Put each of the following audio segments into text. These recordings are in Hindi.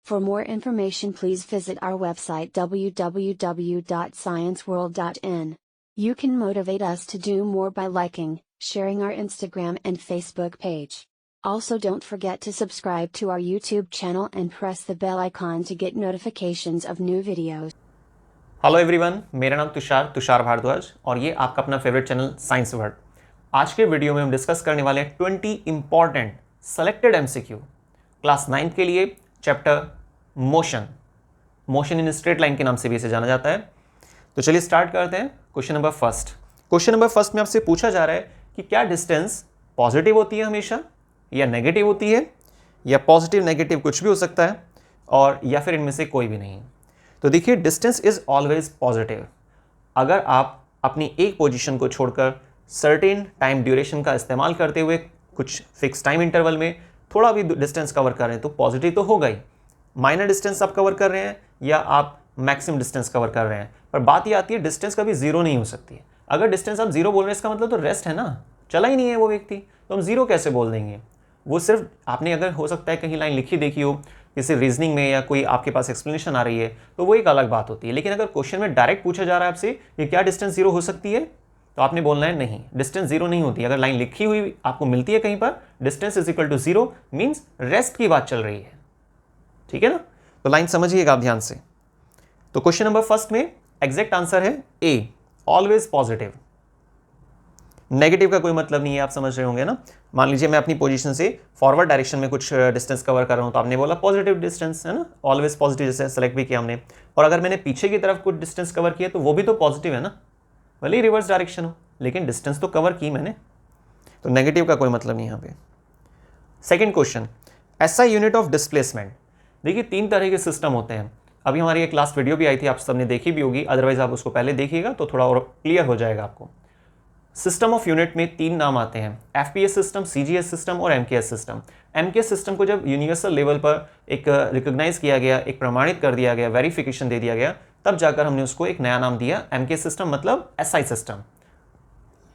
For more information, please visit our website www.scienceworld.in. You can motivate us to do more by liking, sharing our Instagram and Facebook page. Also, don't forget to subscribe to our YouTube channel and press the bell icon to get notifications of new videos. Hello everyone, मेरा नाम तुषार भारद्वाज और ये आपका अपना फेवरेट चैनल साइंस वर्ल्ड। आज के वीडियो में हम डिस्कस करने वाले हैं 20 important selected MCQ class 9th के लिए chapter motion in straight line के नाम से भी इसे जाना जाता है। तो चलिए स्टार्ट करते हैं। क्वेश्चन नंबर फर्स्ट में आपसे पूछा जा रहा है कि क्या डिस्टेंस पॉजिटिव होती है हमेशा या नेगेटिव होती है, या पॉजिटिव नेगेटिव कुछ भी हो सकता है, और या फिर इनमें से कोई भी नहीं। तो देखिए, डिस्टेंस इज ऑलवेज पॉजिटिव। अगर आप अपनी एक पोजीशन को छोड़कर सर्टेन टाइम ड्यूरेशन का इस्तेमाल करते हुए कुछ फिक्स टाइम इंटरवल में थोड़ा भी डिस्टेंस कवर कर रहे हैं तो पॉजिटिव तो होगा ही। माइनर डिस्टेंस आप कवर कर रहे हैं या आप मैक्सिमम डिस्टेंस कवर कर रहे हैं, पर बात ये आती है डिस्टेंस कभी जीरो नहीं हो सकती है। अगर डिस्टेंस आप जीरो बोल रहे हैं इसका मतलब तो रेस्ट है ना, चला ही नहीं है वो व्यक्ति, तो हम जीरो कैसे बोल देंगे। वो सिर्फ आपने अगर हो सकता है कहीं लाइन लिखी देखी हो किसी रीजनिंग में या कोई आपके पास एक्सप्लेनेशन आ रही है तो वो एक अलग बात होती है। लेकिन अगर क्वेश्चन में डायरेक्ट पूछा जा रहा है आपसे कि क्या डिस्टेंस जीरो हो सकती है, तो आपने बोलना है नहीं, डिस्टेंस जीरो नहीं होती। अगर लाइन लिखी हुई आपको मिलती है कहीं पर distance is equal to zero, means rest की बात चल रही है। ठीक है ना, तो लाइन समझिएगा आप ध्यान से। तो क्वेश्चन नंबर फर्स्ट में एग्जैक्ट आंसर है ए, ऑलवेज पॉजिटिव। नेगेटिव का कोई मतलब नहीं है, आप समझ रहे होंगे ना। मान लीजिए मैं अपनी पोजीशन से फॉरवर्ड डायरेक्शन में कुछ डिस्टेंस कवर कर रहा हूं तो आपने बोला पॉजिटिव डिस्टेंस है ना, ऑलवेज पॉजिटिव जैसे सेलेक्ट भी किया हमने। और अगर मैंने पीछे की तरफ कुछ डिस्टेंस कवर किया तो वो भी तो पॉजिटिव है ना, भले ही रिवर्स डायरेक्शन हो, लेकिन डिस्टेंस तो कवर की मैंने, तो नेगेटिव का कोई मतलब नहीं यहाँ पे। Second question, SI unit of displacement. देखिए, 3 तरह के सिस्टम होते हैं। अभी हमारी एक लास्ट वीडियो भी आई थी, आप सबने देखी भी होगी, अदरवाइज आप उसको पहले देखिएगा तो थोड़ा और क्लियर हो जाएगा आपको। सिस्टम ऑफ यूनिट में 3 नाम आते हैं, एफपीएस सिस्टम, सीजीएस सिस्टम और एमकेएस सिस्टम। एमकेएस सिस्टम को जब यूनिवर्सल लेवल पर एक रिकॉग्नाइज किया गया, एक प्रमाणित कर दिया गया, वेरिफिकेशन दे दिया गया, तब जाकर हमने उसको एक नया नाम दिया एमकेएस सिस्टम, मतलब SI system,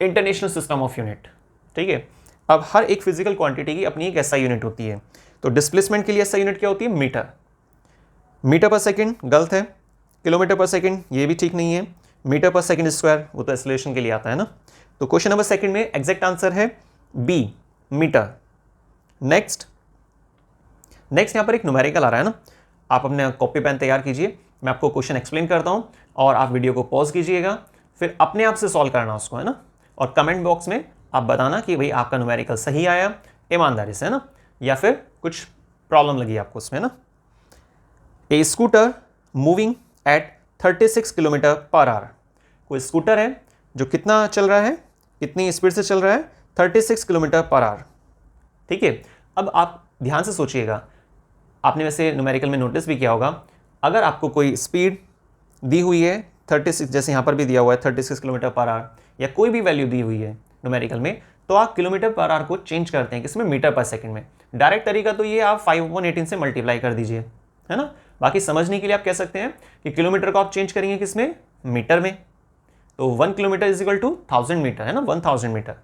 international system of unit. ठीक है, अब हर एक फिजिकल क्वांटिटी की अपनी एक एसआई यूनिट होती है। तो डिस्प्लेसमेंट के लिए एसआई यूनिट क्या होती है? मीटर। मीटर पर सेकेंड गलत है, किलोमीटर पर सेकेंड ये भी ठीक नहीं है, मीटर पर सेकेंड स्क्वायर वो तो एक्सेलरेशन के लिए आता है ना। तो क्वेश्चन नंबर सेकंड में एग्जैक्ट आंसर है बी, मीटर। नेक्स्ट यहां पर एक न्यूमेरिकल आ रहा है ना, आप अपने कॉपी पेन तैयार कीजिए, मैं आपको क्वेश्चन एक्सप्लेन करता हूं और आप वीडियो को पॉज कीजिएगा, फिर अपने आप से सॉल्व करना उसको, है ना। और कमेंट बॉक्स में आप बताना कि भाई आपका न्यूमेरिकल सही आया ईमानदारी से, है ना, या फिर कुछ प्रॉब्लम लगी आपको उसमें ना। A scooter moving at 36 kilometre per hour. कोई स्कूटर है जो कितना चल रहा है, कितनी स्पीड से चल रहा है? 36 किलोमीटर पर आवर। ठीक है, अब आप ध्यान से सोचिएगा, आपने वैसे न्यूमेरिकल में नोटिस भी किया होगा, अगर आपको कोई स्पीड दी हुई है 36, जैसे यहाँ पर भी दिया हुआ है 36 किलोमीटर पर आवर, या कोई भी वैल्यू दी हुई है न्यूमेरिकल में, तो आप किलोमीटर पर आवर को चेंज करते हैं किसमें? मीटर पर सेकेंड में। डायरेक्ट तरीका तो ये आप 5/18 से मल्टीप्लाई कर दीजिए, है ना। बाकी समझने के लिए आप कह सकते हैं कि किलोमीटर को आप चेंज करेंगे किसमें? मीटर में। तो 1 kilometre is equal to 1000 metre, है ना, 1000 मीटर।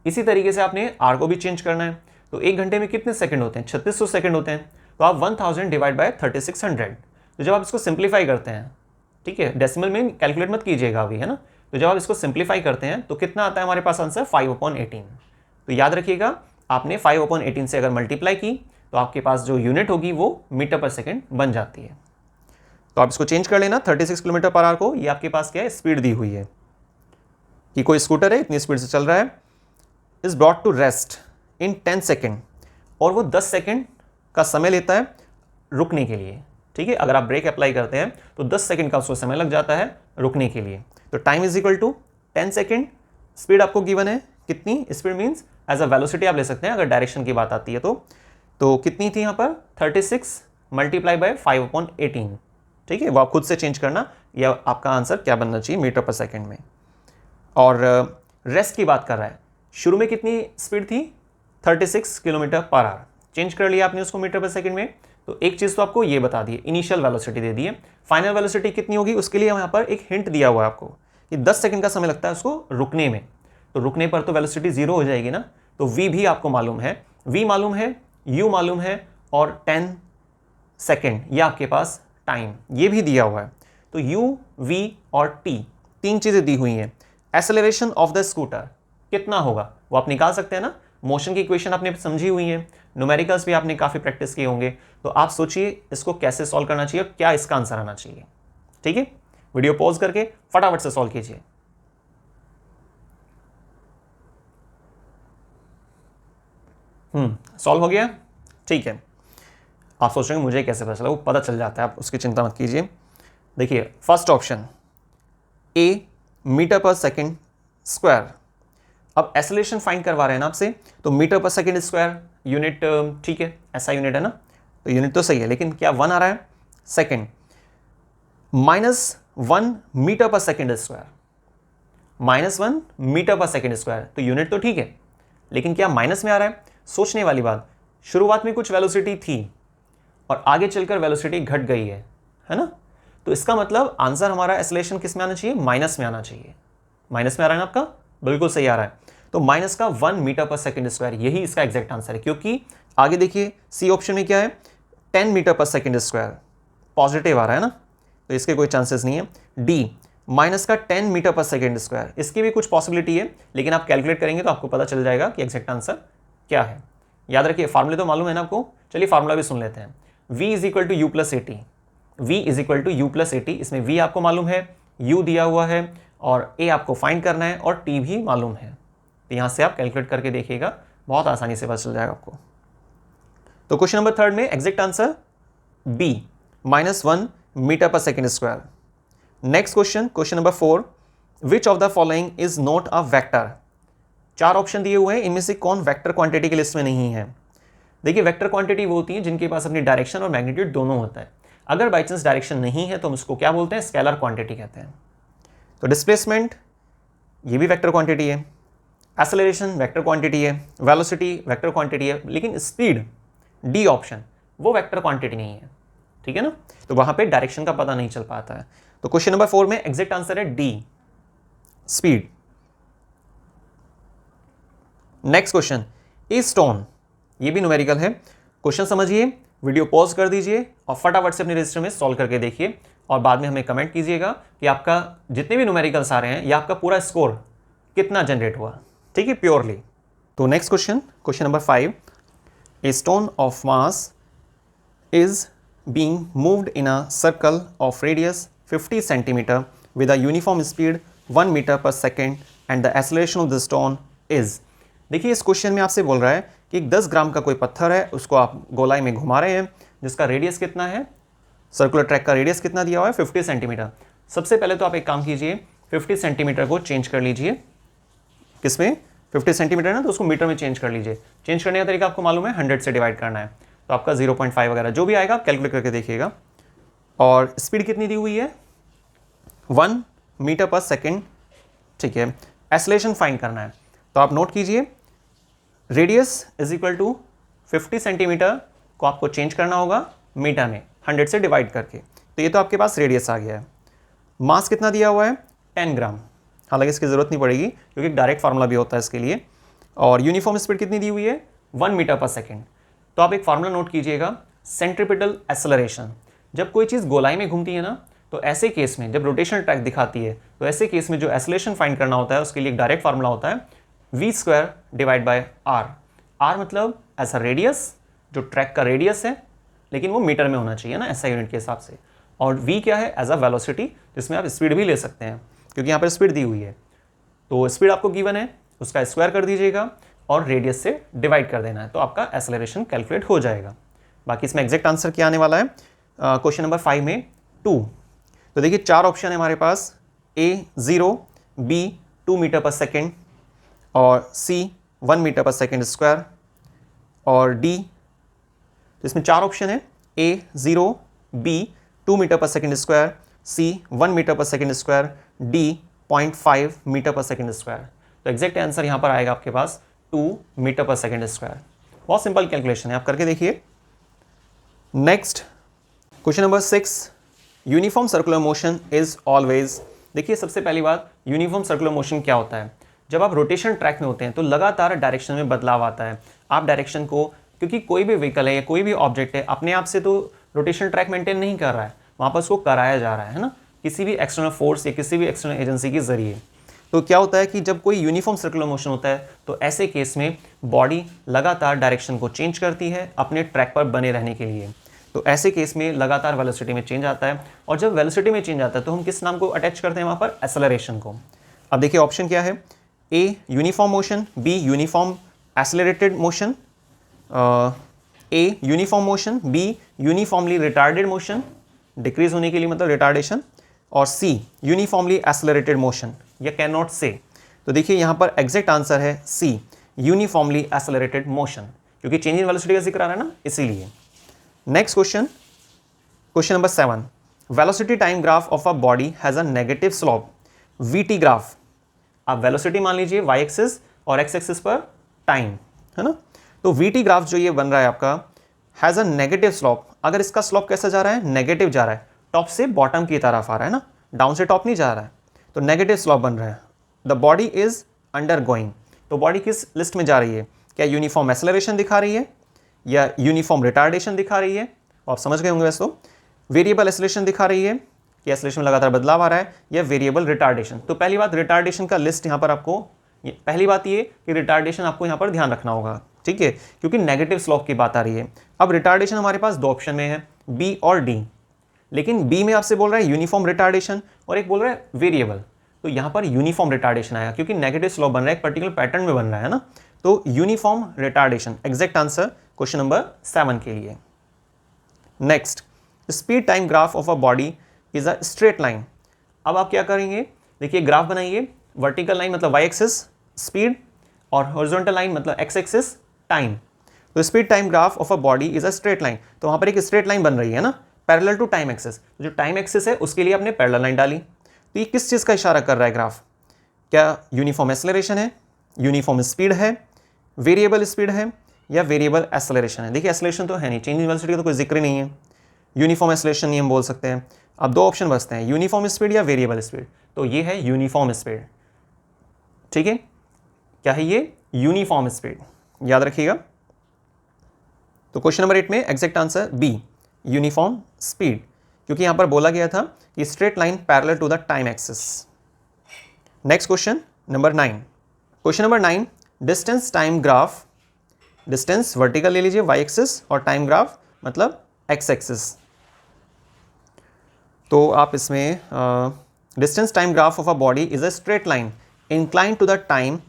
इसी तरीके से आपने आर को भी चेंज करना है। तो 1 घंटे में कितने सेकंड होते हैं? 3600 सेकंड होते हैं। तो आप 1000 डिवाइड बाय 3600। तो जब आप इसको सिंप्लीफाई करते हैं, ठीक है, डेसिमल में कैलकुलेट मत कीजिएगा अभी, है ना, तो जब आप इसको सिंप्लीफाई करते हैं तो कितना आता है हमारे पास आंसर? 5/18। तो याद रखिएगा, आपने 5/18 से अगर मल्टीप्लाई की तो आपके पास जो यूनिट होगी वो मीटर पर सेकेंड बन जाती है। तो आप इसको चेंज कर लेना, 36 किलोमीटर पर आवर को, ये आपके पास क्या है? स्पीड दी हुई है कि कोई स्कूटर है इतनी स्पीड से चल रहा है, is brought to rest in 10 second, और वो 10 सेकेंड का समय लेता है रुकने के लिए। ठीक है, अगर आप ब्रेक अप्लाई करते हैं तो 10 सेकेंड का उसको समय लग जाता है रुकने के लिए। तो time is equal to 10 second, speed आपको गिवन है कितनी? Speed means as a velocity आप ले सकते हैं अगर डायरेक्शन की बात आती है तो कितनी थी यहाँ पर? 36 मल्टीप्लाई बाय 5/18। ठीक है, वो आप खुद से चेंज करना, या आपका आंसर क्या बनना चाहिए? मीटर पर सेकेंड में। और रेस्ट की बात कर रहा है, शुरू में कितनी स्पीड थी? 36 किलोमीटर पर आवर। चेंज कर लिया आपने उसको मीटर पर सेकंड में, तो एक चीज़ तो आपको ये बता दी, इनिशियल वेलोसिटी दे दी है। फाइनल वेलोसिटी कितनी होगी उसके लिए यहाँ पर एक हिंट दिया हुआ है आपको कि 10 सेकंड का समय लगता है उसको रुकने में। तो रुकने पर तो वेलोसिटी 0 हो जाएगी ना। तो v भी आपको मालूम है, v मालूम है, u मालूम है, और 10 सेकेंड, ये आपके पास टाइम ये भी दिया हुआ है। तो यू, वी और टी, तीन चीज़ें दी हुई हैं। एक्सेलरेशन ऑफ द स्कूटर कितना होगा वो आप निकाल सकते हैं ना। मोशन की इक्वेशन आपने समझी हुई है, न्यूमेरिकल्स भी आपने काफ़ी प्रैक्टिस किए होंगे। तो आप सोचिए इसको कैसे सॉल्व करना चाहिए और क्या इसका आंसर आना चाहिए। ठीक है, वीडियो पॉज करके फटाफट से सॉल्व कीजिए। सॉल्व हो गया, ठीक है। आप सोच रहे हैं मुझे कैसे पता चला, वो पता चल जाता है, आप उसकी चिंता मत कीजिए। देखिए फर्स्ट ऑप्शन ए मीटर पर सेकेंड स्क्वायर। अब एक्सेलरेशन फाइंड करवा रहे हैं ना आपसे, तो मीटर पर सेकेंड स्क्वायर यूनिट, ठीक है ऐसा यूनिट है ना, तो यूनिट तो सही है, लेकिन क्या 1 आ रहा है? सेकेंड -1 मीटर पर सेकेंड स्क्वायर, -1 मीटर पर सेकेंड स्क्वायर, तो यूनिट तो ठीक है, लेकिन क्या माइनस में आ रहा है? सोचने वाली बात, शुरुआत में कुछ वेलोसिटी थी और आगे चलकर वेलोसिटी घट गई है ना। तो इसका मतलब आंसर हमारा एक्सेलरेशन किस में आना चाहिए? माइनस में आना चाहिए। माइनस में आ रहा है ना आपका, बिल्कुल सही आ रहा है। तो माइनस का 1 मीटर पर सेकेंड स्क्वायर, यही इसका एग्जैक्ट आंसर है। क्योंकि आगे देखिए सी ऑप्शन में क्या है, 10 मीटर पर सेकेंड स्क्वायर, पॉजिटिव आ रहा है ना, तो इसके कोई चांसेस नहीं है। डी माइनस का 10 मीटर पर सेकेंड स्क्वायर, इसकी भी कुछ पॉसिबिलिटी है, लेकिन आप कैलकुलेट करेंगे तो आपको पता चल जाएगा कि एग्जैक्ट आंसर क्या है। याद रखिए फार्मूले तो मालूम है ना आपको, चलिए फार्मूला भी सुन लेते हैं। v is equal to u plus a t, v is equal to u plus a t, इसमें v आपको मालूम है, u दिया हुआ है और a आपको फाइंड करना है और t भी मालूम है। तो यहाँ से आप कैलकुलेट करके देखिएगा, बहुत आसानी से पता चल जाएगा आपको। तो क्वेश्चन नंबर 3 में एग्जैक्ट आंसर b -1 मीटर पर second square. Next question, question number 4, which of the following is not a vector. 4 option दिए हुए हैं, इनमें से कौन वेक्टर क्वांटिटी की लिस्ट में नहीं है? देखिए वेक्टर क्वांटिटी वो होती है जिनके पास अपनी डायरेक्शन और मैग्नीट्यूड दोनों होता है। अगर बाई चांस डायरेक्शन नहीं है तो हम उसको क्या बोलते हैं? स्केलर क्वांटिटी कहते हैं। तो डिस्प्लेसमेंट ये भी वेक्टर क्वांटिटी है, एक्सेलरेशन वेक्टर क्वांटिटी है, वेलोसिटी वेक्टर क्वांटिटी है, लेकिन स्पीड डी ऑप्शन वो वेक्टर क्वांटिटी नहीं है। ठीक है ना, तो वहां पे डायरेक्शन का पता नहीं चल पाता है। तो क्वेश्चन नंबर 4 में एग्जैक्ट आंसर है D, speed. Next question, a stone, ये भी न्यूमेरिकल है। क्वेश्चन समझिए, वीडियो पॉज कर दीजिए और फटाफट से अपने रजिस्टर में सॉल्व करके देखिए और बाद में हमें कमेंट कीजिएगा कि आपका जितने भी न्यूमेरिकल्स आ रहे हैं या आपका पूरा स्कोर कितना जनरेट हुआ। ठीक है, प्योरली। तो next question, question number 5, a stone of mass is being moved in a circle of radius 50 centimeter with a uniform speed 1 meter per second and the acceleration of the stone is। देखिए इस क्वेश्चन में आपसे बोल रहा है कि 10 ग्राम का कोई पत्थर है, उसको आप गोलाई में घुमा रहे हैं, जिसका रेडियस कितना है, सर्कुलर ट्रैक का रेडियस कितना दिया हुआ है? 50 सेंटीमीटर। सबसे पहले तो आप एक काम कीजिए, 50 सेंटीमीटर को चेंज कर लीजिए, किसमें? 50 सेंटीमीटर ना, तो उसको मीटर में चेंज कर लीजिए। चेंज करने का तरीका आपको मालूम है, 100 से डिवाइड करना है, तो आपका 0.5 वगैरह जो भी आएगा आप कैलकुलेट करके देखिएगा। और स्पीड कितनी दी हुई है? 1 मीटर पर सेकेंड। ठीक है, एक्सेलरेशन फाइंड करना है, तो आप नोट कीजिए, radius is equal to 50 centimetre को आपको चेंज करना होगा मीटर में 100 से डिवाइड करके, तो ये तो आपके पास रेडियस आ गया है। मास कितना दिया हुआ है? 10 ग्राम, हालांकि इसकी ज़रूरत नहीं पड़ेगी क्योंकि डायरेक्ट फार्मूला भी होता है इसके लिए। और यूनिफॉर्म स्पीड कितनी दी हुई है? 1 मीटर पर सेकेंड। तो आप एक फार्मूला नोट कीजिएगा, सेंट्रीपिटल एक्सेलरेशन। जब कोई चीज़ गोलाई में घूमती है ना, तो ऐसे केस में जब रोटेशनल ट्रैक दिखाती है, तो ऐसे केस में जो एक्सेलरेशन फाइंड करना होता है उसके लिए एक डायरेक्ट फार्मूला होता है, v² divide by are. Are मतलब ऐसा रेडियस, जो ट्रैक का रेडियस है, लेकिन वो मीटर में होना चाहिए ना, ऐसा यूनिट के हिसाब से। और v क्या है? एज अ वेलोसिटी, जिसमें आप स्पीड भी ले सकते हैं क्योंकि यहाँ पर स्पीड दी हुई है। तो स्पीड आपको गिवन है, उसका स्क्वायर कर दीजिएगा और रेडियस से डिवाइड कर देना है, तो आपका एक्सेलरेशन कैलकुलेट हो जाएगा। बाकी इसमें एग्जैक्ट आंसर क्या आने वाला है क्वेश्चन नंबर 5 में? 2। तो देखिए 4 ऑप्शन है हमारे पास, A 0, B 2 मीटर पर सेकेंड और C 1 मीटर पर सेकेंड स्क्वायर और D। तो इसमें 4 ऑप्शन है, A 0, B 2 मीटर पर सेकेंड स्क्वायर, C 1 मीटर पर सेकेंड स्क्वायर, D 0.5 मीटर पर सेकेंड स्क्वायर। तो एग्जैक्ट आंसर यहाँ पर आएगा आपके पास 2 मीटर पर सेकेंड स्क्वायर। बहुत सिंपल कैलकुलेशन है, आप करके देखिए। Next question number 6, uniform circular motion is always. देखिए सबसे पहली बात, यूनिफॉर्म सर्कुलर मोशन क्या होता है? जब आप रोटेशन ट्रैक में होते हैं तो लगातार डायरेक्शन में बदलाव आता है। आप डायरेक्शन को, क्योंकि कोई भी व्हीकल है या कोई भी ऑब्जेक्ट है, अपने आप से तो रोटेशनल ट्रैक मेंटेन नहीं कर रहा है, वहाँ पर उसको कराया जा रहा है ना, किसी भी एक्सटर्नल फोर्स या किसी भी एक्सटर्नल एजेंसी के जरिए। तो क्या होता है कि जब कोई यूनिफॉर्म सर्कुलर मोशन होता है तो ऐसे केस में बॉडी लगातार डायरेक्शन को चेंज करती है अपने ट्रैक पर बने रहने के लिए। तो ऐसे केस में लगातार वेलोसिटी में चेंज आता है, और जब वेलोसिटी में चेंज आता है तो हम किस नाम को अटैच करते हैं वहाँ पर? एक्सेलरेशन को। अब देखिए ऑप्शन क्या है, A uniform motion, B uniform accelerated motion, A uniform motion, B uniformly retarded motion, decrease होने के लिए मतलब रिटार्डेशन, और सी यूनिफॉर्मली एक्सेलरेटेड मोशन या कैन नॉट से। तो देखिए यहाँ पर एग्जैक्ट आंसर है सी यूनिफॉर्मली एक्सेलरेटेड मोशन, क्योंकि चेंज इन वेलोसिटी का जिक्र आ रहा है ना, इसीलिए। Next question, question number 7, velocity time graph of a body has a negative slope, VT graph. आप वेलोसिटी मान लीजिए वाई एक्सिस और एक्स एक्सिस पर टाइम, है ना। तो वीटी ग्राफ जो ये बन रहा है आपका हैज अ नेगेटिव स्लोप। अगर इसका स्लोप कैसा जा रहा है? नेगेटिव जा रहा है, टॉप से बॉटम की तरफ आ रहा है ना, डाउन से टॉप नहीं जा रहा है, तो नेगेटिव स्लोप बन रहा है। The body is under going, तो बॉडी किस लिस्ट में जा रही है? क्या यूनिफॉर्म एक्सेलरेशन दिखा रही है या यूनिफॉर्म रिटार्डेशन दिखा रही है? आप समझ गए होंगे वैसे तो। वेरिएबल एक्सेलरेशन दिखा रही है कि एक्सेलरेशन में लगातार बदलाव आ रहा है, या वेरिएबल रिटार्डेशन। तो पहली बात, रिटार्डेशन का लिस्ट यहाँ पर आपको, पहली बात ये कि रिटार्डेशन आपको यहाँ पर ध्यान रखना होगा, ठीक है, क्योंकि नेगेटिव स्लोप की बात आ रही है। अब रिटार्डेशन हमारे पास दो ऑप्शन में है, बी और डी, लेकिन बी में आपसे बोल रहा है यूनिफॉर्म रिटार्डेशन और एक बोल रहा है वेरिएबल। तो यहाँ पर यूनिफॉर्म रिटार्डेशन आएगा, क्योंकि नेगेटिव स्लोप बन रहा है, एक पर्टिकुलर पैटर्न में बन रहा है ना, तो uniform retardation exact answer question number 7 के लिए। Next, speed time graph of a body is a straight line. अब आप क्या करेंगे, देखिए ग्राफ बनाइए, वर्टिकल लाइन मतलब वाई एक्सिस स्पीड, और हॉरिजॉन्टल लाइन मतलब एक्स एक्सिस टाइम। तो speed time graph of a body is a straight line, तो वहाँ पर एक स्ट्रेट लाइन बन रही है ना, पैरेलल टू टाइम एक्सिस। जो टाइम एक्सिस है उसके लिए आपने पैरेलल लाइन डाली, तो ये किस चीज़ का इशारा कर रहा है ग्राफ? क्या यूनिफॉर्म एक्सेलरेशन है, यूनिफॉर्म स्पीड है, वेरिएबल स्पीड है, या वेरिएबल एक्सेलरेशन है? देखिए एक्सेलरेशन तो है नहीं, चेंज इन वेलोसिटी का तो कोई जिक्र नहीं है, यूनिफॉर्म एक्सेलरेशन नहीं हम बोल सकते हैं। अब दो ऑप्शन बचते हैं, यूनिफॉर्म स्पीड या वेरिएबल स्पीड। तो ये है यूनिफॉर्म स्पीड, ठीक है, क्या है ये? यूनिफॉर्म स्पीड, याद रखिएगा। तो क्वेश्चन नंबर 8 में exact answer B uniform speed, क्योंकि यहां पर बोला गया था कि straight line parallel to the time axis. Next question number 9, question number 9, distance time graph, distance vertical ले लीजिए वाई एक्सिस, और टाइम ग्राफ मतलब एक्स एक्सिस। तो आप इसमें distance time graph of a body is a straight line incline to the time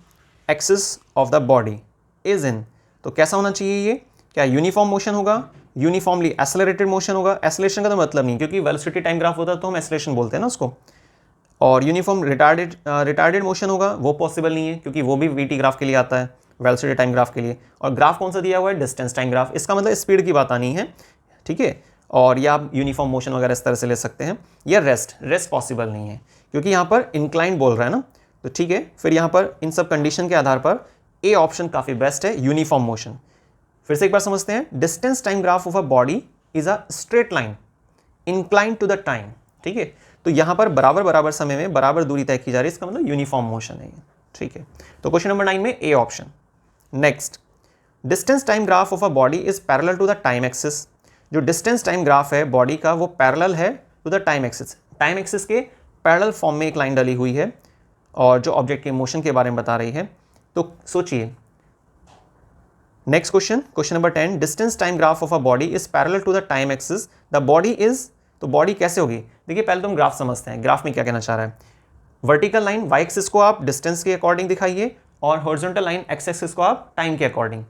axis of the body is in. तो कैसा होना चाहिए ये? क्या यूनिफॉर्म मोशन होगा, यूनिफॉर्मली एक्सेलरेटेड मोशन होगा? एक्सेलरेशन का तो मतलब नहीं, क्योंकि वेलोसिटी टाइम ग्राफ होता है तो हम एक्सेलरेशन बोलते हैं ना उसको। और यूनिफॉर्म रिटार्डेड मोशन होगा, वो पॉसिबल नहीं है, क्योंकि वो भी वीटी ग्राफ के लिए आता है, वेलोसिटी टाइम ग्राफ के लिए। और ग्राफ कौन सा दिया हुआ है? डिस्टेंस टाइम ग्राफ, इसका मतलब स्पीड की बात आनी है, ठीक है। और या आप यूनिफॉर्म मोशन वगैरह इस तरह से ले सकते हैं, या रेस्ट पॉसिबल नहीं है, क्योंकि यहाँ पर इंक्लाइन बोल रहा है ना, तो ठीक है। फिर यहाँ पर इन सब कंडीशन के आधार पर ए ऑप्शन काफ़ी बेस्ट है, यूनिफॉर्म मोशन। फिर से एक बार समझते हैं, distance time graph of a body is a straight line incline to the time, ठीक है। तो यहाँ पर बराबर समय में बराबर दूरी तय की जा रही है, इसका मतलब यूनिफॉर्म मोशन है, ठीक है। तो क्वेश्चन नंबर 9 में A option. Next, distance time graph of a body is parallel to the time axis. जो डिस्टेंस टाइम ग्राफ है बॉडी का वो पैरेलल है to the time axis, time axis के पैरेलल फॉर्म में एक लाइन डली हुई है, और जो ऑब्जेक्ट के मोशन के बारे में बता रही है। तो सोचिए, next question, question number 10, distance time graph of a body is parallel to the time axis, the body is. तो बॉडी कैसे होगी? देखिए पहले तो हम ग्राफ समझते हैं, ग्राफ में क्या कहना चाह रहा है। वर्टिकल लाइन वाई एक्सिस को आप डिस्टेंस के अकॉर्डिंग दिखाइए, और हॉरिजॉन्टल लाइन एक्स एक्सिस को आप टाइम के अकॉर्डिंग।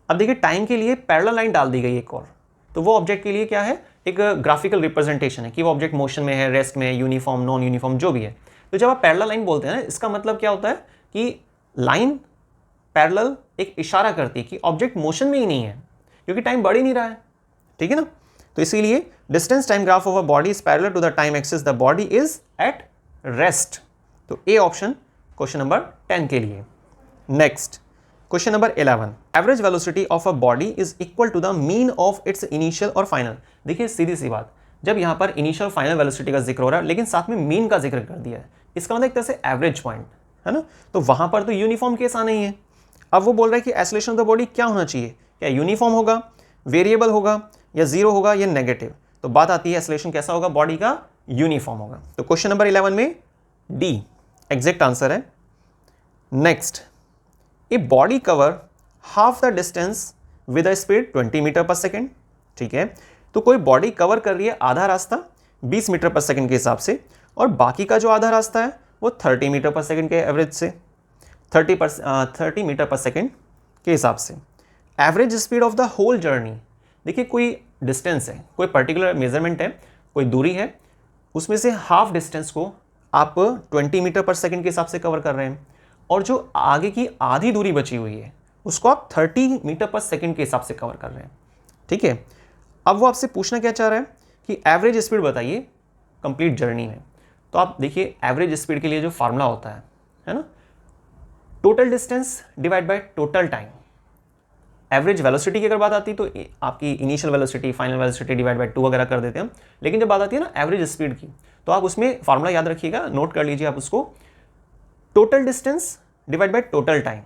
अब देखिए टाइम के लिए पैरेलल लाइन डाल दी गई एक और, तो वो ऑब्जेक्ट के लिए क्या है? एक ग्राफिकल रिप्रेजेंटेशन है कि वो ऑब्जेक्ट मोशन में है, रेस्ट में, यूनिफॉर्म, नॉन यूनिफॉर्म, जो भी है। तो जब आप पैरेलल लाइन बोलते हैं ना, इसका मतलब क्या होता है कि लाइन पैरेलल एक इशारा करती है कि ऑब्जेक्ट मोशन में ही नहीं है, क्योंकि टाइम बढ़ ही नहीं रहा है, ठीक है ना। तो इसीलिए distance time graph of a body is parallel to the time axis, the body is at rest. तो ए ऑप्शन क्वेश्चन नंबर 10 के लिए। Next, question number 11, average velocity of a body is equal to the mean of its initial और फाइनल। देखिए सीधी सी बात, जब यहाँ पर इनिशियल फाइनल वेलोसिटी का जिक्र हो रहा है, लेकिन साथ में मीन का जिक्र कर दिया है, इसका मतलब एक तरह से एवरेज पॉइंट है ना, तो वहां पर तो यूनिफॉर्म केस आना ही है। अब वो बोल रहा है कि एक्सेलरेशन ऑफ द बॉडी क्या होना चाहिए? क्या यूनिफॉर्म होगा, वेरिएबल होगा, या जीरो होगा, या नेगेटिव? तो बात आती है एक्सेलरेशन कैसा होगा, बॉडी का यूनिफॉर्म होगा। तो क्वेश्चन नंबर 11 में डी एग्जैक्ट आंसर है। Next, A body cover half the distance with a speed 20 metre पर सेकेंड। ठीक है, तो कोई बॉडी कवर कर रही है आधा रास्ता 20 मीटर पर सेकेंड के हिसाब से, और बाकी का जो आधा रास्ता है वो 30 मीटर पर सेकेंड के एवरेज से 30 मीटर पर सेकेंड के हिसाब से। Average speed of the whole journey, देखिए कोई डिस्टेंस है, कोई पर्टिकुलर मेजरमेंट है, कोई दूरी है, उसमें से हाफ डिस्टेंस को आप 20 मीटर पर सेकेंड के हिसाब से कवर कर रहे हैं, और जो आगे की आधी दूरी बची हुई है उसको आप 30 मीटर पर सेकेंड के हिसाब से कवर कर रहे हैं। ठीक है, अब वो आपसे पूछना क्या चाह रहा है कि एवरेज स्पीड बताइए कंप्लीट जर्नी में। तो आप देखिए एवरेज स्पीड के लिए जो फार्मूला होता है ना, total distance divide by total time. Average velocity की अगर बात आती तो आपकी initial velocity, final velocity divide by 2 वगैरह कर देते हैं, लेकिन जब बात आती है ना एवरेज स्पीड की, तो आप उसमें फार्मूला याद रखिएगा, नोट कर लीजिए आप उसको, total distance divide by total time.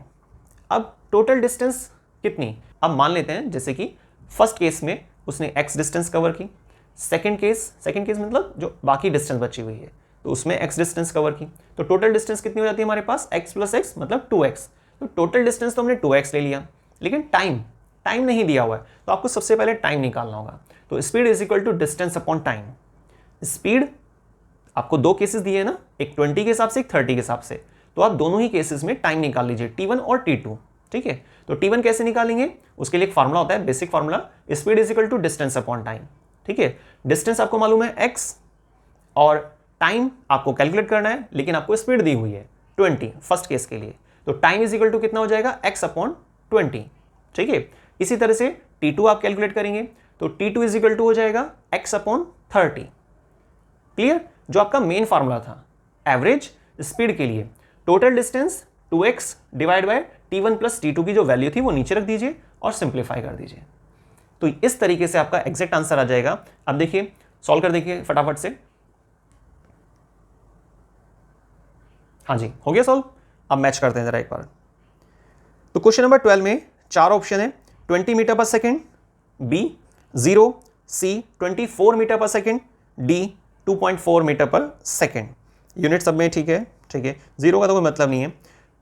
अब टोटल डिस्टेंस कितनी, अब मान लेते हैं जैसे कि फर्स्ट केस में उसने x डिस्टेंस कवर की, सेकंड केस मतलब जो बाकी डिस्टेंस बची हुई है तो उसमें x डिस्टेंस कवर की, तो टोटल डिस्टेंस कितनी हो जाती है हमारे पास, x प्लस x मतलब 2x। तो टोटल डिस्टेंस तो हमने 2x ले लिया, लेकिन टाइम नहीं दिया हुआ है, तो आपको सबसे पहले टाइम निकालना होगा। तो speed is equal to distance upon time. Speed आपको दो केसेस दिए ना, एक 20 के हिसाब से, एक 30 के हिसाब से, तो आप दोनों ही केसेस में टाइम निकाल लीजिए, T1 और T2। ठीक है, तो T1 कैसे निकालेंगे, उसके लिए एक फार्मूला होता है, basic formula, speed is equal to distance upon time. ठीक है, डिस्टेंस आपको मालूम है x, और टाइम आपको कैलकुलेट करना है, लेकिन आपको स्पीड दी हुई है 20 फर्स्ट केस के लिए, तो टाइम इज इक्वल टू कितना हो जाएगा, x अपॉन 20। ठीक है, इसी तरह से T2 आप कैलकुलेट करेंगे तो T2 इज इक्वल टू हो जाएगा x अपॉन 30। क्लियर, जो आपका मेन फार्मूला था एवरेज स्पीड के लिए, total distance 2x divide by T1 plus T2 की जो वैल्यू थी वो नीचे रख दीजिए और सिंप्लीफाई कर दीजिए, तो इस तरीके से आपका एग्जैक्ट आंसर आ जाएगा। अब देखिए सॉल्व कर देखिए फटाफट से। हाँ जी, हो गया सॉल्व। अब मैच करते हैं जरा एक बार। तो क्वेश्चन नंबर 12 में 4 ऑप्शन है, 20 मीटर पर सेकेंड, बी 0, सी 24 मीटर पर सेकेंड, डी 2.4 मीटर पर सेकेंड। यूनिट सब में ठीक है, 0 का तो कोई मतलब नहीं है,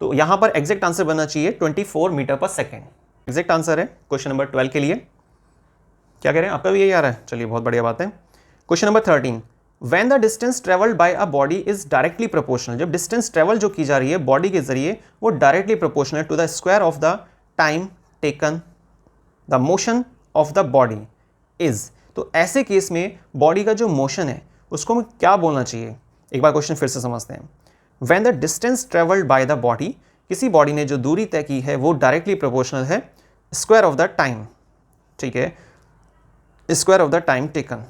तो यहां पर एग्जैक्ट आंसर बनना चाहिए 24 मीटर पर सेकेंड। एग्जैक्ट आंसर है क्वेश्चन नंबर 12 के लिए। क्या कह रहे हैं, आपका भी यही आ रहा है, चलिए बहुत बढ़िया बात है। Question number 13, when the distance travelled by a body is directly proportional, जब डिस्टेंस ट्रेवल जो की जा रही है बॉडी के जरिए वो directly proportional to the square of the time taken the motion of the body is, तो ऐसे केस में बॉडी का जो मोशन है उसको हमें क्या बोलना चाहिए, एक बार क्वेश्चन फिर से समझते हैं। When the distance travelled by the body, किसी बॉडी ने जो दूरी तय की है वो डायरेक्टली प्रोपोर्शनल है स्क्वायर ऑफ द टाइम, ठीक है, square of the time taken,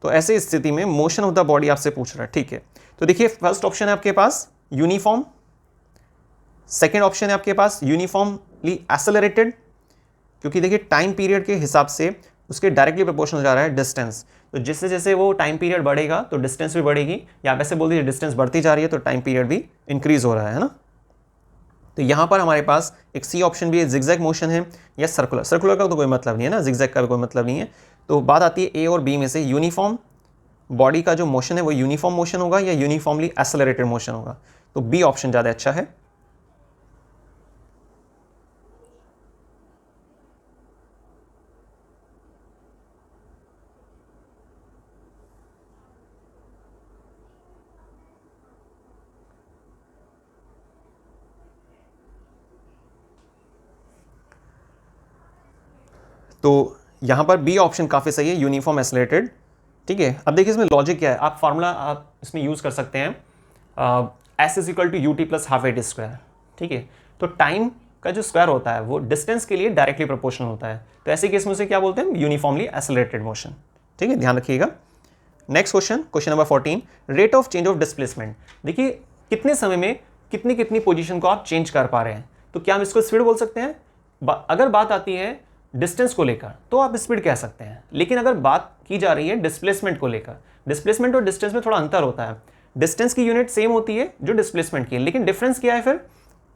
तो ऐसे स्थिति में मोशन ऑफ द बॉडी आपसे पूछ रहा है। ठीक है, तो देखिए फर्स्ट ऑप्शन है आपके पास यूनिफॉर्म, सेकेंड ऑप्शन है आपके पास यूनिफॉर्मली एक्सेलरेटेड, क्योंकि देखिए टाइम पीरियड के हिसाब से उसके डायरेक्टली प्रोपोर्शनल जा रहा है डिस्टेंस, तो जैसे जैसे वो टाइम पीरियड बढ़ेगा तो डिस्टेंस भी बढ़ेगी, या आप ऐसे बोल दीजिए डिस्टेंस बढ़ती जा रही है तो टाइम पीरियड भी इंक्रीज हो रहा है ना। तो यहाँ पर हमारे पास एक सी ऑप्शन भी है, जिगजैग मोशन है या सर्कुलर। सर्कुलर का तो कोई मतलब नहीं है ना, जिगजैग का भी कोई मतलब नहीं है। तो बात आती है ए और बी में से, यूनिफॉर्म बॉडी का जो मोशन है वो यूनिफॉर्म मोशन होगा या यूनिफॉर्मली एक्सेलरेटेड मोशन होगा, तो बी ऑप्शन ज़्यादा अच्छा है। तो यहाँ पर बी ऑप्शन काफ़ी सही है, यूनिफॉर्म एक्सेलरेटेड। ठीक है, अब देखिए इसमें लॉजिक क्या है, आप फार्मूला आप इसमें यूज़ कर सकते हैं, s is equal to u t plus half a t square. ठीक है, तो टाइम का जो स्क्वायर होता है वो डिस्टेंस के लिए डायरेक्टली प्रोपोर्शनल होता है, तो ऐसे केस में उसे क्या बोलते हैं, यूनिफॉर्मली एक्सेलरेटेड मोशन। ठीक है, ध्यान रखिएगा। Next question, question number 14, rate of change of displacement. देखिए कितने समय में कितनी कितनी पोजीशन को आप चेंज कर पा रहे हैं, तो क्या हम इसको स्पीड बोल सकते हैं। अगर बात आती है डिस्टेंस को लेकर तो आप स्पीड कह सकते हैं, लेकिन अगर बात की जा रही है डिस्प्लेसमेंट को लेकर, डिस्प्लेसमेंट और डिस्टेंस में थोड़ा अंतर होता है। डिस्टेंस की यूनिट सेम होती है जो डिस्प्लेसमेंट की है, लेकिन डिफरेंस क्या है फिर,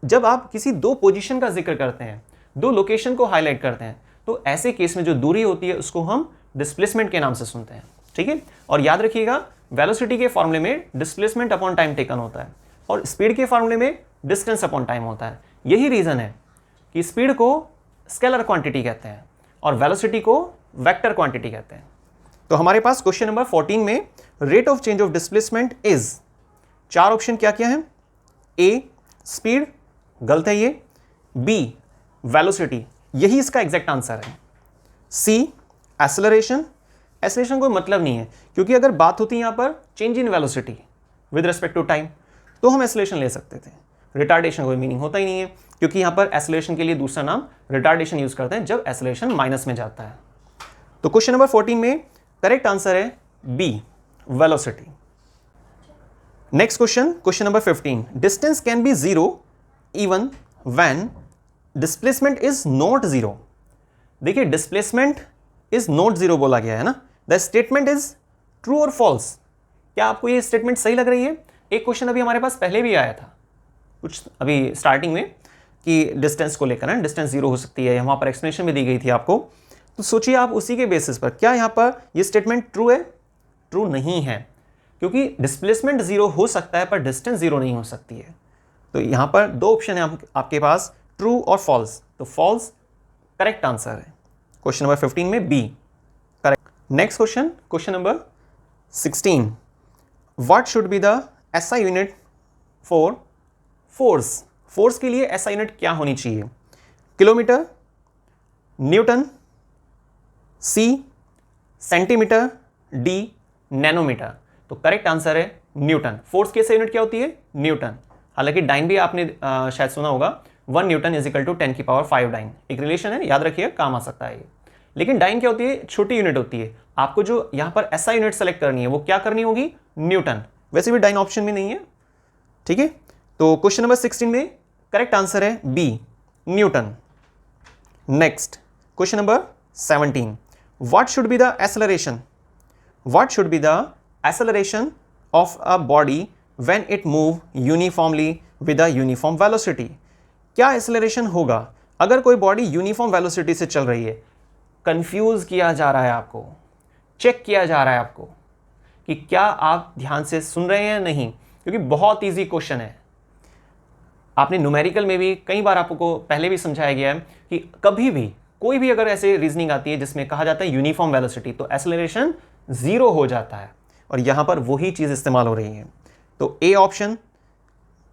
जब आप किसी दो पोजीशन का जिक्र करते हैं, दो लोकेशन को हाईलाइट करते हैं, तो ऐसे केस में जो दूरी होती है उसको हम डिस्प्लेसमेंट के नाम से सुनते हैं। ठीक है। और याद रखिएगा वेलोसिटी के फॉर्मूले में डिस्प्लेसमेंट अपॉन टाइम टेकन होता है और स्पीड के फॉर्मूले में डिस्टेंस अपॉन टाइम होता है। यही रीजन है कि स्पीड को स्केलर क्वांटिटी कहते हैं और वेलोसिटी को वेक्टर क्वांटिटी कहते हैं। तो हमारे पास क्वेश्चन नंबर 14 में rate of change of displacement is, 4 option क्या क्या है? ए स्पीड, गलत है ये। बी वेलोसिटी, यही इसका एग्जैक्ट आंसर है। सी एक्सेलरेशन, एक्सेलरेशन कोई मतलब नहीं है क्योंकि अगर बात होती है यहां पर change in velocity with respect to time तो हम एक्सेलरेशन ले सकते थे। रिटार्डेशन कोई मीनिंग होता ही नहीं है क्योंकि यहां पर एक्सेलरेशन के लिए दूसरा नाम रिटार्डेशन यूज करते हैं जब एक्सेलरेशन माइनस में जाता है। तो क्वेश्चन नंबर 14 में करेक्ट आंसर है B velocity. Next question, question number 15, distance can be zero even when displacement is not zero. देखिए डिस्प्लेसमेंट इज नॉट जीरो बोला गया है ना, द स्टेटमेंट इज ट्रू और फॉल्स। क्या आपको ये स्टेटमेंट सही लग रही है? एक क्वेश्चन अभी हमारे पास पहले भी आया था कुछ अभी स्टार्टिंग में कि डिस्टेंस को लेकर, डिस्टेंस जीरो हो सकती है, वहां पर एक्सप्लेनेशन भी दी गई थी आपको। तो सोचिए आप उसी के बेसिस पर क्या यहां पर ये स्टेटमेंट ट्रू है? ट्रू नहीं है क्योंकि डिस्प्लेसमेंट जीरो हो सकता है पर डिस्टेंस जीरो नहीं हो सकती है। तो यहां पर 2 ऑप्शन है आपके पास, ट्रू और फॉल्स। तो फॉल्स करेक्ट आंसर है क्वेश्चन नंबर 15 में B correct. Next question, question number 16, what should be the SI unit for force. Force के लिए एसआई यूनिट क्या होनी चाहिए? Kilometre, newton, C centimetre, D nanometre. तो करेक्ट आंसर है न्यूटन। फोर्स की एसआई यूनिट क्या होती है? न्यूटन। हालांकि डाइन भी आपने शायद सुना होगा, 1 न्यूटन इज इक्वल टू 10 की पावर 5 डाइन, एक रिलेशन है, याद रखिए, काम आ सकता है ये। लेकिन डाइन क्या होती है? छोटी यूनिट होती है। आपको जो यहां पर एसआई यूनिट सेलेक्ट करनी है वो क्या करनी होगी? न्यूटन। वैसे भी डाइन ऑप्शन में नहीं है, ठीक है। तो क्वेश्चन नंबर 16 में करेक्ट आंसर है B newton. Next question number 17, what should be the acceleration, what should be the acceleration of a body when it move uniformly with a uniform velocity. क्या एक्सेलरेशन होगा अगर कोई बॉडी यूनिफॉर्म वेलोसिटी से चल रही है? कंफ्यूज किया जा रहा है आपको, चेक किया जा रहा है आपको कि क्या आप ध्यान से सुन रहे हैं या नहीं, क्योंकि बहुत इजी क्वेश्चन है। आपने न्यूमेरिकल में भी कई बार आपको पहले भी समझाया गया है कि कभी भी कोई भी अगर ऐसे रीजनिंग आती है जिसमें कहा जाता है यूनिफॉर्म वेलोसिटी तो एक्सेलरेशन जीरो हो जाता है और यहां पर वही चीज इस्तेमाल हो रही है। तो A option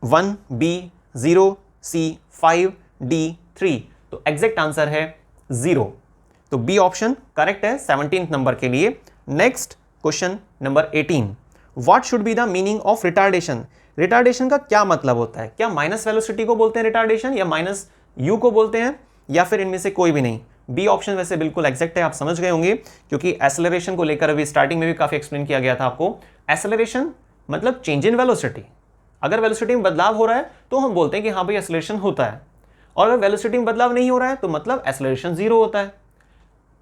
1, B 0, C 5, D 3। तो एग्जैक्ट आंसर है 0। तो बी ऑप्शन करेक्ट है 17th नंबर के लिए। Next question number 18, what should be the meaning of retardation. Retardation का क्या मतलब होता है? क्या माइनस वेलोसिटी को बोलते हैं रिटार्डेशन, या माइनस यू को बोलते हैं, या फिर इनमें से कोई भी नहीं? बी ऑप्शन वैसे बिल्कुल एग्जैक्ट है, आप समझ गए होंगे क्योंकि एक्सेलरेशन को लेकर अभी स्टार्टिंग में भी काफी एक्सप्लेन किया गया था आपको। एक्सेलरेशन मतलब चेंज इन वेलोसिटी। अगर वेलोसिटी में बदलाव हो रहा है तो हम बोलते हैं कि हाँ भाई एक्सेलरेशन होता है, और अगर वेलोसिटी में बदलाव नहीं हो रहा है तो मतलब एक्सेलरेशन जीरो होता है।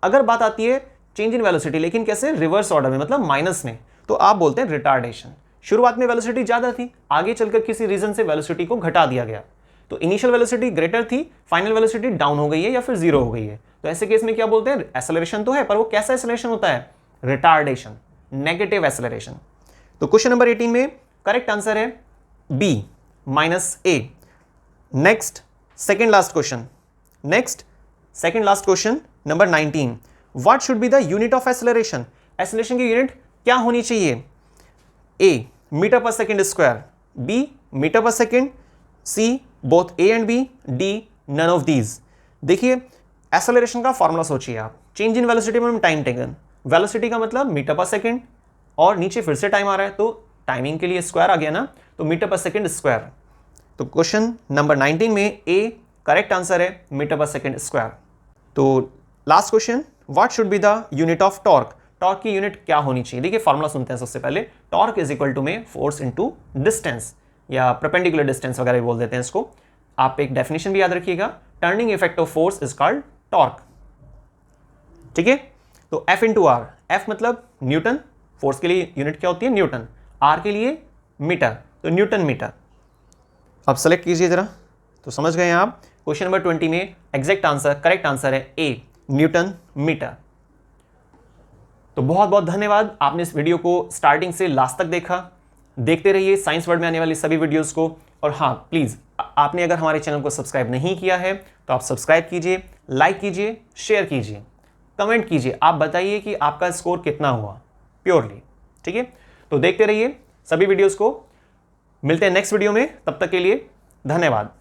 अगर बात आती है चेंज इन वेलोसिटी, लेकिन कैसे? रिवर्स ऑर्डर में, मतलब माइनस में, तो आप बोलते हैं रिटार्डेशन। शुरुआत में वेलोसिटी ज्यादा थी, आगे चलकर किसी रीजन से वेलोसिटी को घटा दिया गया, तो इनिशियल वेलोसिटी ग्रेटर थी, फाइनल वेलोसिटी डाउन हो गई है या फिर जीरो हो गई है, तो ऐसे केस में क्या बोलते हैं? एक्सेलरेशन तो है पर वो कैसा एक्सेलरेशन होता है? Retardation, negative acceleration. तो क्वेश्चन नंबर 18 में करेक्ट आंसर है B -a। Next second last question, next second last question number 19, what should be the unit of acceleration. Acceleration की यूनिट क्या होनी चाहिए? ए मीटर पर सेकेंड स्क्वायर, बी मीटर पर second, C both A and B, D none of these. देखिए एक्सेलरेशन का फॉर्मूला सोचिए आप, चेंज इन वेलोसिटी में टाइम टेकन, वेलोसिटी का मतलब मीटर पर सेकेंड, और नीचे फिर से टाइम आ रहा है तो टाइमिंग के लिए स्क्वायर आ गया ना, तो मीटर पर सेकेंड स्क्वायर। तो क्वेश्चन नंबर 19 में ए करेक्ट आंसर है मीटर पर सेकेंड स्क्वायर। तो last question, what should be the unit of torque. Torque की यूनिट क्या होनी चाहिए? देखिए फॉर्मूला सुनते हैं सबसे पहले, टॉर्क इज इक्वल टू में फोर्स इनटू डिस्टेंस, या परपेंडिकुलर डिस्टेंस वगैरह बोल देते हैं इसको। आप एक डेफिनेशन भी याद रखिएगा, turning effect of force is called torque, ठीक है। तो F इंटू आर, एफ मतलब न्यूटन, फोर्स के लिए यूनिट क्या होती है? न्यूटन, आर के लिए मीटर, तो न्यूटन मीटर। अब सेलेक्ट कीजिए जरा, तो समझ गए आप। क्वेश्चन नंबर 20 में एग्जैक्ट आंसर, करेक्ट आंसर है ए न्यूटन मीटर। तो बहुत बहुत धन्यवाद, आपने इस वीडियो को स्टार्टिंग से लास्ट तक देखा। देखते रहिए साइंस वर्ल्ड में आने वाली सभी वीडियोस को। और हाँ, प्लीज़ आपने अगर हमारे चैनल को सब्सक्राइब नहीं किया है तो आप सब्सक्राइब कीजिए, लाइक कीजिए, शेयर कीजिए, कमेंट कीजिए, आप बताइए कि आपका स्कोर कितना हुआ प्योरली। ठीक है, तो देखते रहिए सभी वीडियोस को। मिलते हैं नेक्स्ट वीडियो में, तब तक के लिए धन्यवाद।